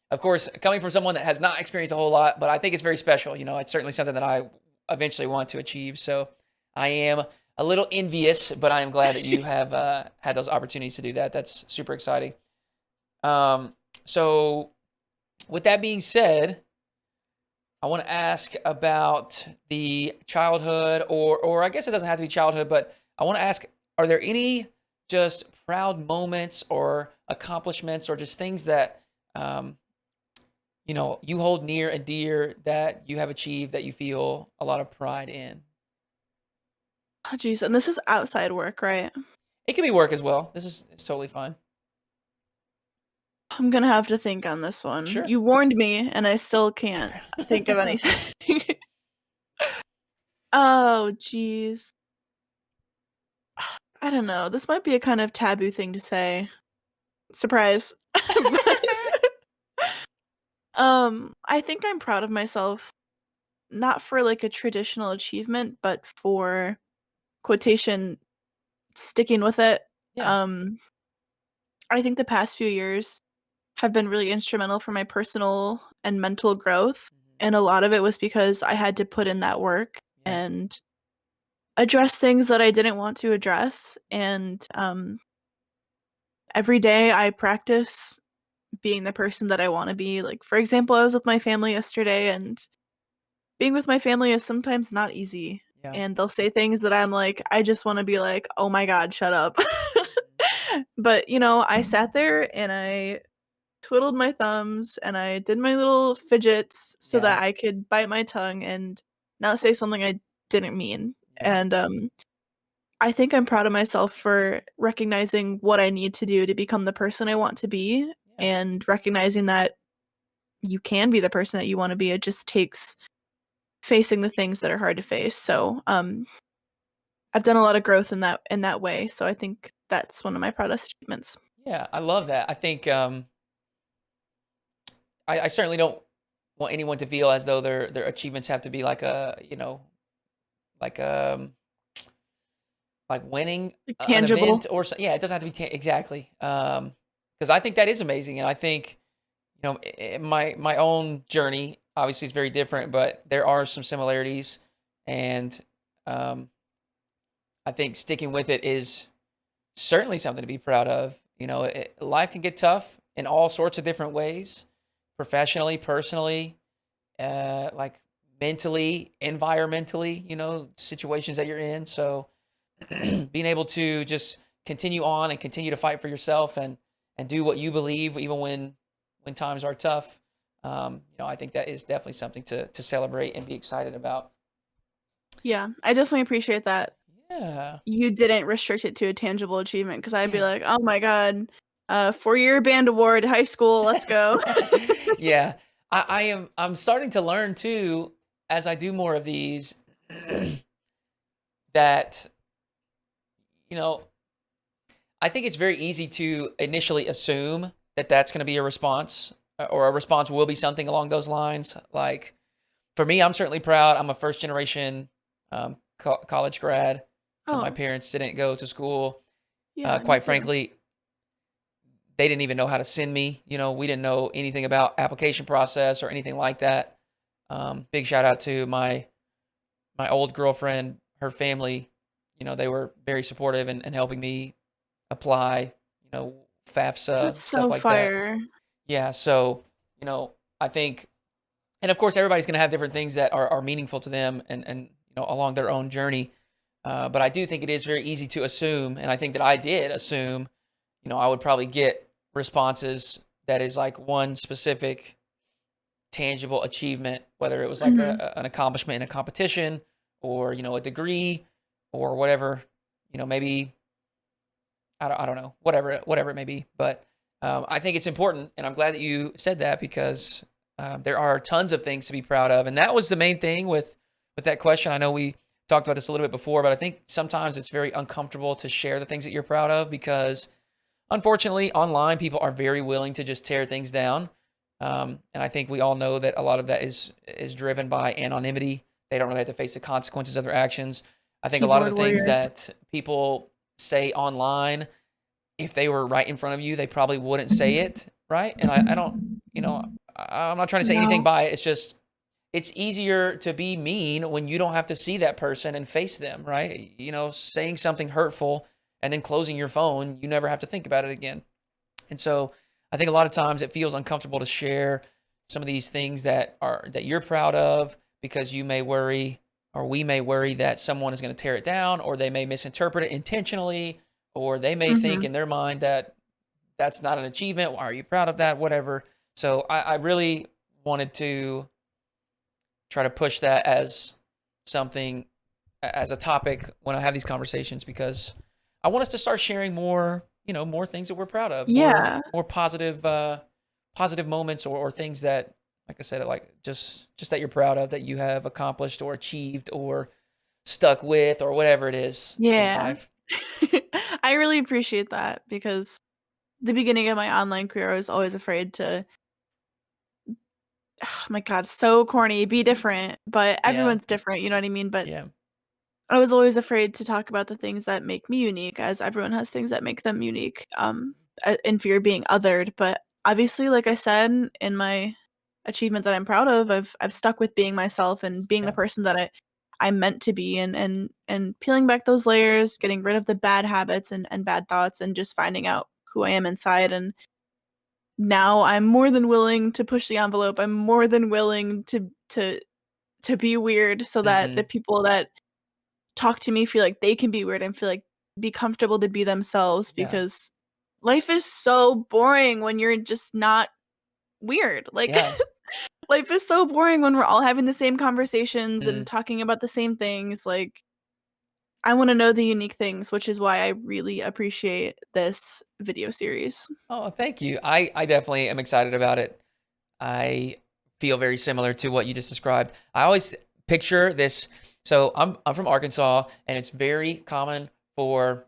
of course, coming from someone that has not experienced a whole lot, but I think it's very special. It's certainly something that I eventually want to achieve. So I am a little envious, but I am glad that you have had those opportunities to do that. That's super exciting. So with that being said, I want to ask about the childhood, or I guess it doesn't have to be childhood, but I want to ask, are there any just proud moments or accomplishments or just things that you hold near and dear that you have achieved that you feel a lot of pride in? Oh, jeez, and this is outside work, right? It can be work as well. It's totally fine. I'm gonna have to think on this one. Sure. You warned me, and I still can't think of anything. Oh, jeez. I don't know. This might be a kind of taboo thing to say. Surprise. But, I think I'm proud of myself, not for like a traditional achievement, but for quotation sticking with it. Yeah. Um, I think the past few years have been really instrumental for my personal and mental growth. Mhm. And a lot of it was because I had to put in that work Yeah. and address things that I didn't want to address. And every day I practice being the person that I want to be. Like, for example, I was with my family yesterday, and being with my family is sometimes not easy. Yeah. And they'll say things that I'm like, I just want to be like, oh my God, shut up. Mhm. But, I sat there and I twiddled my thumbs and I did my little fidgets so Yeah. that I could bite my tongue and not say something I didn't mean. Yeah. And I think I'm proud of myself for recognizing what I need to do to become the person I want to be Yeah. and recognizing that you can be the person that you want to be. It just takes facing the things that are hard to face. So, I've done a lot of growth in that way. So I think that's one of my proudest achievements. Yeah. I love that. I think I certainly don't want anyone to feel as though their achievements have to be like a, like like winning Like an event tangible. or so, yeah, it doesn't have to be exactly. Because I think that is amazing, and I think my own journey obviously is very different, but there are some similarities, and um, I think sticking with it is certainly something to be proud of. Life can get tough in all sorts of different ways, professionally, personally, like mentally, environmentally. Situations that you're in. So being able to just continue on and continue to fight for yourself and do what you believe, even when times are tough. I think that is definitely something to celebrate and be excited about. Yeah, I definitely appreciate that. Yeah. You didn't restrict it to a tangible achievement because 'cause I'd be Yeah. like, "Oh my god, 4-year band award, high school, let's go." Yeah. I'm starting to learn too, as I do more of these, that, you know, I think it's very easy to initially assume that that's going to be a response, or a response will be something along those lines. Like for me, I'm certainly proud. I'm a first generation college grad. My Oh, parents didn't go to school. yeah, me Quite too. frankly, they didn't even know how to send me. We didn't know anything about application process or anything like that. Big shout out to my old girlfriend, her family. They were very supportive and helping me apply. FAFSA That's stuff so like that. fire. Yeah, so I think, and of course, everybody's going to have different things that are meaningful to them, and along their own journey. But I do think it is very easy to assume, and I think that I did assume, I would probably get responses that is like one specific tangible achievement, whether it was like Mhm. an accomplishment in a competition, or a degree, or whatever. Maybe I don't know, whatever it may be. But I think it's important, and I'm glad that you said that, because there are tons of things to be proud of, and that was the main thing with that question. I know we talked about this a little bit before, but I think sometimes it's very uncomfortable to share the things that you're proud of, because unfortunately, online people are very willing to just tear things down, and I think we all know that a lot of that is driven by anonymity. They don't really have to face the consequences of their actions. I think a lot of Keyboard the things warrior. that people say online, if they were right in front of you, they probably wouldn't say it, right? And I don't, I'm not trying to say anything No. by it. It's just, it's easier to be mean when you don't have to see that person and face them, right? Saying something hurtful and then closing your phone, you never have to think about it again. And so I think a lot of times it feels uncomfortable to share some of these things that you're proud of, because you may worry, or we may worry, that someone is going to tear it down, or they may misinterpret it intentionally, or they may think Mhm. in their mind that that's not an achievement. Why are you proud of that? Whatever. So I really wanted to try to push that as something, as a topic when I have these conversations, because I want us to start sharing more, more things that we're proud of, Yeah. more positive positive moments, or things that, like I said, like just that you're proud of, that you have accomplished or achieved or stuck with, or whatever it is in Yeah. life. I really appreciate that because the beginning of my online career, I was always afraid to oh my god, so corny, be different, but Yeah. everyone's different, you know what I mean? But Yeah. I was always afraid to talk about the things that make me unique, as everyone has things that make them unique, in fear of being othered, but obviously, like I said, in my achievement that I'm proud of, I've stuck with being myself and being the Yeah. person that I'm meant to be, and peeling back those layers, getting rid of the bad habits and bad thoughts, and just finding out who I am inside, and now I'm more than willing to push the envelope. I'm more than willing to be weird so that the Hmm. people that talk to me feel like they can be weird and feel like be comfortable to be themselves Yeah. because life is so boring when you're just not weird. Like Yeah. life is so boring when we're all having the same conversations and Mm. talking about the same things. Like I want to know the unique things, which is why I really appreciate this video series. Oh, thank you. I definitely am excited about it. I feel very similar to what you just described. I always picture this. So I'm from Arkansas, and it's very common for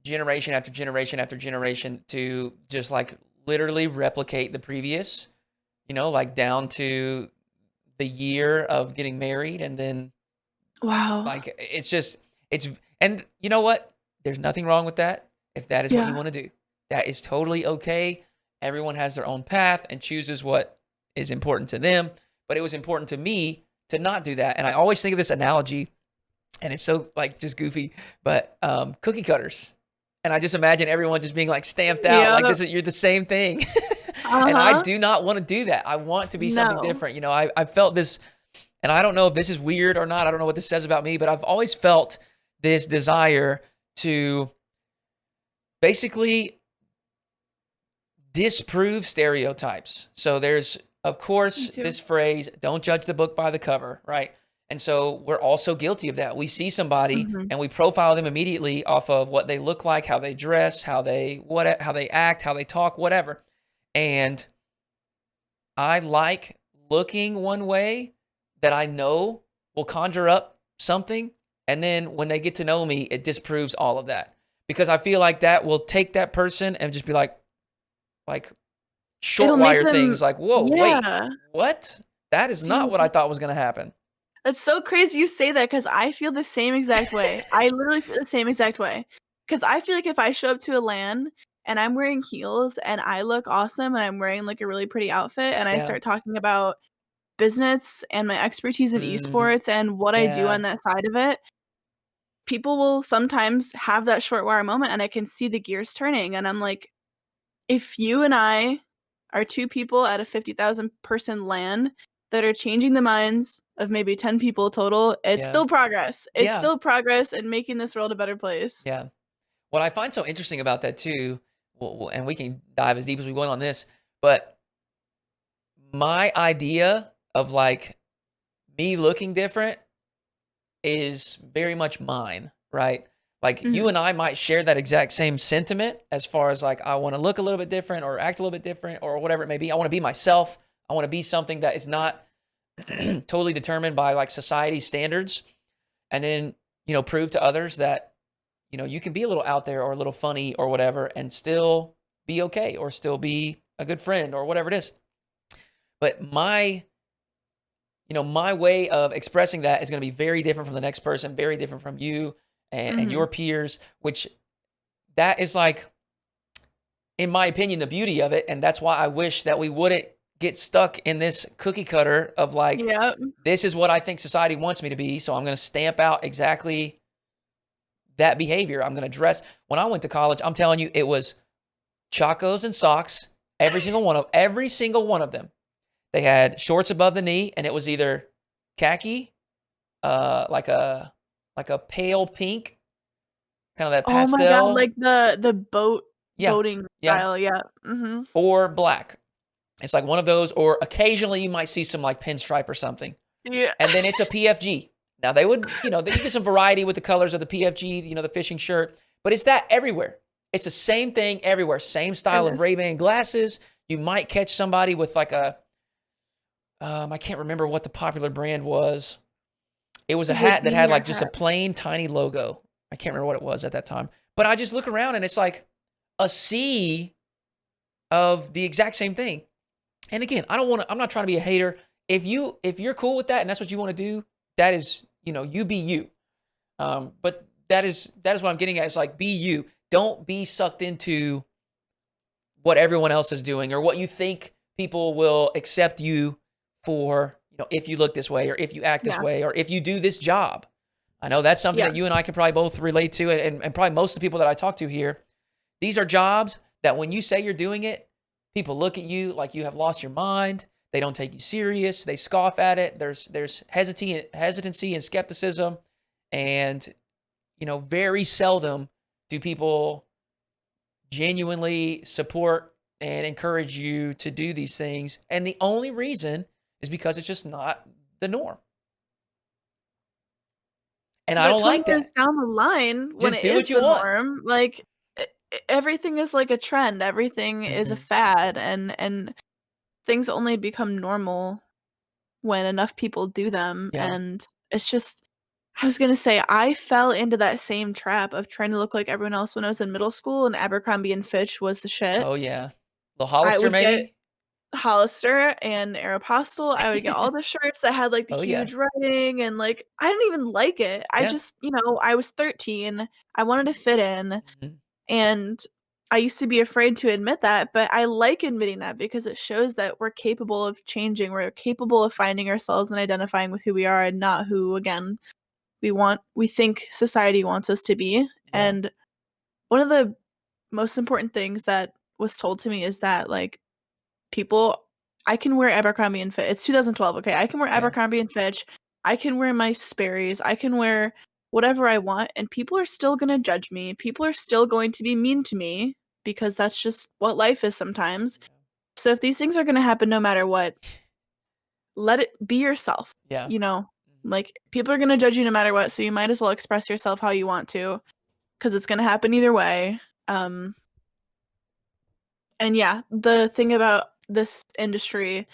generation after generation after generation to just like literally replicate the previous, like down to the year of getting married, and then Wow. like it's and you know what? There's nothing wrong with that if that is what you Yeah. want to do. That is totally okay. Everyone has their own path and chooses what is important to them, but it was important to me to not do that. And I always think of this analogy, and it's so like just goofy, but cookie cutters. And I just imagine everyone just being like stamped out like Yep. this is you're the same thing. And I Uh-huh. do not want to do that. I want to be something No. different. I felt this, and I don't know if this is weird or not. I don't know what this says about me, but I've always felt this desire to basically disprove stereotypes. So there's, of Me course, too. this phrase, don't judge the book by the cover, right? And so we're also guilty of that. We see somebody Mhm. and we profile them immediately off of what they look like, how they dress, how they act, how they talk, whatever. And I like looking one way that I know will conjure up something. And then when they get to know me, it disproves all of that. Because I feel like that will take that person and just be like short It'll make wire them things like, whoa, wait, yeah. what? That is not Dude, what I thought was going to happen. that's so crazy you say that because I feel the same exact way. I literally feel the same exact way. Because I feel like if I show up to a LAN and I'm wearing heels and I look awesome and I'm wearing, like, a really pretty outfit and I Yeah. start talking about business and my expertise in Hmm. esports and what I do Yeah. on that side of it, people will sometimes have that short wire moment and I can see the gears turning and I'm like, if you and I are 2 people at a 50,000 person LAN that are changing the minds of maybe 10 people total, it's Yeah. still progress. It's Yeah. still progress in making this world a better place. Yeah. What I find so interesting about that too, and we can dive as deep as we want on this, but my idea of like me looking different is very much mine, right? Like you Mhm. and I might share that exact same sentiment as far as like I want to look a little bit different or act a little bit different or whatever it may be. I want to be myself. I want to be something that is not totally determined by like society's standards, and then, prove to others that, you can be a little out there or a little funny or whatever and still be okay or still be a good friend or whatever it is. But my way of expressing that is going to be very different from the next person, very different from you and your Mhm. peers, which that is like, in my opinion, the beauty of it. And that's why I wish that we wouldn't get stuck in this cookie cutter of like, Yep. this is what I think society wants me to be. So I'm going to stamp out exactly that behavior. I'm going to dress. When I went to college, I'm telling you, it was chacos and socks, every single one of them. They had shorts above the knee, and it was either khaki, like a pale pink, kind of that Oh my god, pastel, like the yeah, boating yeah, style, yeah. Mhm. or black. It's like one of those, or occasionally you might see some like pinstripe or something, Yeah. and then it's a PFG. Now they would, you get some variety with the colors of the PFG, the fishing shirt, but it's that everywhere. It's the same thing everywhere. Same It style of is. Ray-Ban glasses. You might catch somebody with like a, I can't remember what the popular brand was. It was a Is it hat that beanie had or like just a hat? plain tiny logo. I can't remember what it was at that time. But I just look around and it's like a sea of the exact same thing. And again, I'm not trying to be a hater. If you're cool with that and that's what you want to do, that is, you be you. But that is what I'm getting at. It's like, be you. Don't be sucked into what everyone else is doing or what you think people will accept you for, if you look this way or if you act this Yeah. way or if you do this job. I know that's something Yeah. that you and I can probably both relate to, and probably most of the people that I talk to here. These are jobs that when you say you're doing it, people look at you like you have lost your mind. They don't take you serious. They scoff at it. There's hesitancy and skepticism, and very seldom do people genuinely support and encourage you to do these things. And the only reason is because it's just not the norm. And I But don't 20 like years that. down the line, when Just it do is what you the want. norm, like, everything is like a trend, everything is a Mm-hmm. fad, and things only become normal when enough people do them, Yeah. and it's just I was gonna say, I fell into that same trap of trying to look like everyone else when I was in middle school, and Abercrombie& and Fitch was the shit. Oh, yeah. The I Hollister, would get maybe? Hollister and Aeropostale. I would get all the shirts that had, like, the Oh, yeah. huge writing, and, like, I didn't even like it. I Yeah. just I was 13, I wanted to fit in, Mhm. and I used to be afraid to admit that, but I like admitting that because it shows that we're capable of changing, we're capable of finding ourselves and identifying with who we are and not who, again, we think society wants us to be, Yeah. and one of the most important things that was told to me is that, like, people I can wear Abercrombie& and Fitch. It's 2012, okay? I can wear Yeah. Abercrombie& and Fitch. I can wear my Sperry's. I can wear whatever I want, and people are still gonna judge me. People are still going to be mean to me because that's just what life is sometimes. So if these things are gonna happen no matter what, let it be yourself, Yeah. you know? Mhm. Like, people are gonna judge you no matter what, so you might as well express yourself how you want to, because it's gonna happen either way. Um, and yeah, the thing about this industry,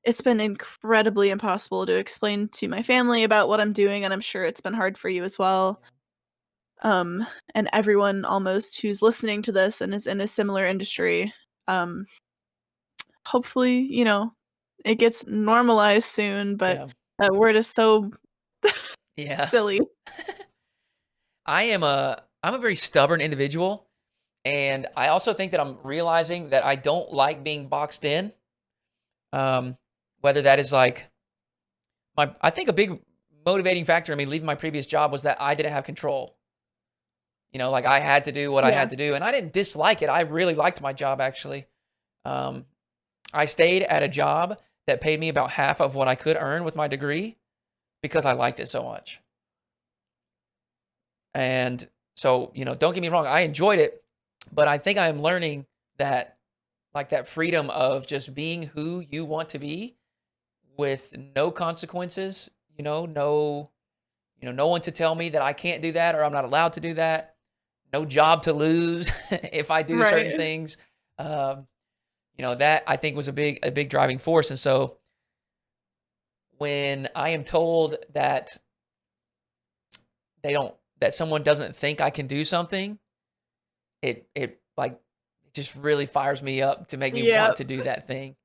it's been incredibly impossible to explain to my family about what I'm doing, and I'm sure it's been hard for you as well. Um, and everyone almost who's listening to this and is in a similar industry, um, hopefully, it gets normalized soon, but Yeah. that word is so Yeah. silly. I'm a very stubborn individual, and I also think that I'm realizing that I don't like being boxed in. Um, Whether that is like I think a big motivating factor in me leaving my previous job was that I didn't have control. Like I had to do what I Yeah. had to do, and I didn't dislike it. I really liked my job actually. Um, I stayed at a job that paid me about half of what I could earn with my degree because I liked it so much. And so, don't get me wrong, I enjoyed it, but I think I am learning that like that freedom of just being who you want to be with no consequences, no one to tell me that I can't do that or I'm not allowed to do that. No job to lose if I do certain Right. things. Um, that I think was a big driving force. And so when I am told that they don't that someone doesn't think I can do something, it like it just really fires me up to make me want Yep. to do that thing.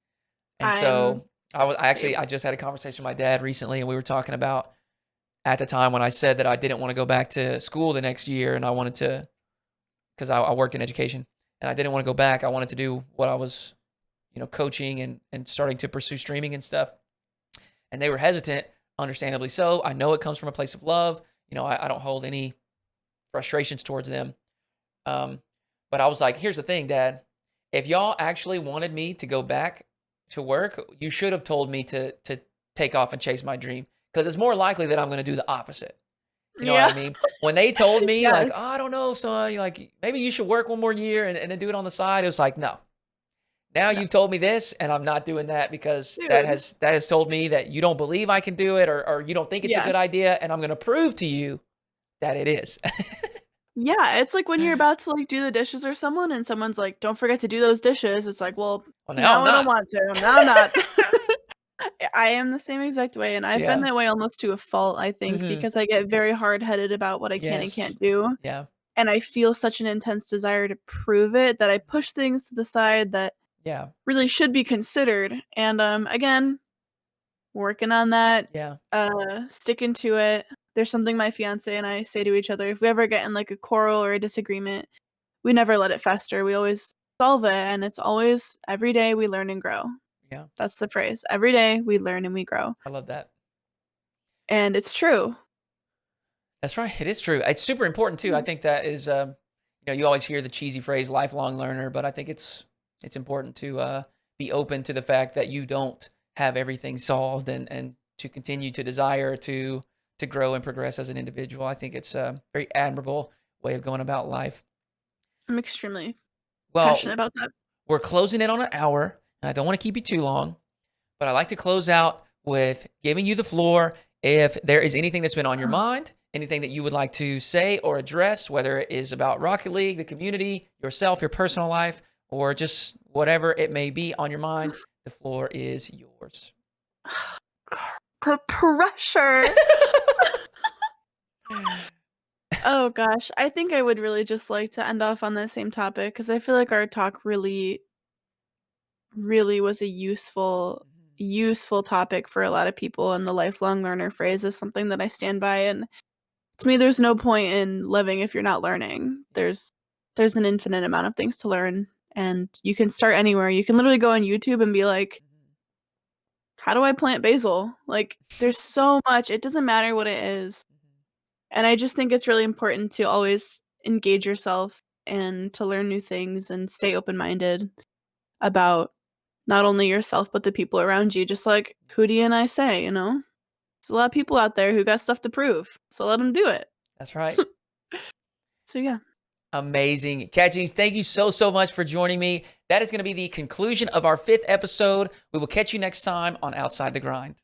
And I'm so I same. just had a conversation with my dad recently, and we were talking about at the time when I said that I didn't want to go back to school the next year, and I wanted to because I worked in education, and I didn't want to go back. I wanted to do what I was, coaching and starting to pursue streaming and stuff. And they were hesitant, understandably so. I know it comes from a place of love. I don't hold any frustrations towards them. Um, but I was like, here's the thing, Dad. If y'all actually wanted me to go back to work, you should have told me to take off and chase my dream because it's more likely that I'm going to do the opposite. You know what I Yeah. mean? When they told me like, oh, Yes. I don't know, son, like maybe you should work one more year and then do it on the side, it was like, no. Now No. you've told me this, and I'm not doing that because that Dude. has told me that you don't believe I can do it or you don't think it's a good Yes. idea, and I'm going to prove to you that it is. Yeah, it's like when you're about to, like, do the dishes or someone and someone's like, "Don't forget to do those dishes." It's like, "Well, Well, now I'm now I don't not. want to. Now I'm not." I am the same exact way, and I've been Yeah. that way almost to a fault, I think, Mhm. because I get very hard-headed about what I can and Yes. can't do, Yeah. and I feel such an intense desire to prove it that I push things to the side that Yeah. really should be considered, and, again, working on that, Yeah. sticking to it. There's something my fiancé and I say to each other, if we ever get in, like, a quarrel or a disagreement, we never let it fester, we always solve it, and it's always, "Every day we learn and grow." Yeah. That's the phrase. Every day we learn and we grow, I love that. and it's true. That's right. It is true. It's super important too. I Yeah. think that is, you always hear the cheesy phrase "lifelong learner," but I think it's important to be open to the fact that you don't have everything solved, and to continue to desire to grow and progress as an individual. I think it's a very admirable way of going about life. I'm extremely passionate Well, about that. we're closing in on an hour, and I don't want to keep you too long. But I like to close out with giving you the floor. If there is anything that's been on your Oh, mind, anything that you would like to say or address, whether it is about Rocket League, the community, yourself, your personal life, or just whatever it may be on your mind, the floor is yours. the pressure. Oh gosh, I think I would really just like to end off on the same topic because I feel like our talk really was a useful topic for a lot of people, and the lifelong learner phrase is something that I stand by, and to me, there's no point in living if you're not learning. Yeah. There's an infinite amount of things to learn, and you can start anywhere. You can literally go on YouTube and be like, "How do I plant basil?" Like, there's so much, it doesn't matter what it is, and I just think it's really important to always engage yourself and to learn new things and stay open-minded about not only yourself, but the people around you, just like Hootie and I say, you know? There's a lot of people out there who got stuff to prove, so let them do it. That's right. So, yeah. Amazing. Catjeans, thank you so, so much for joining me. That is going to be the conclusion of our 5th episode. We will catch you next time on Outside the Grind.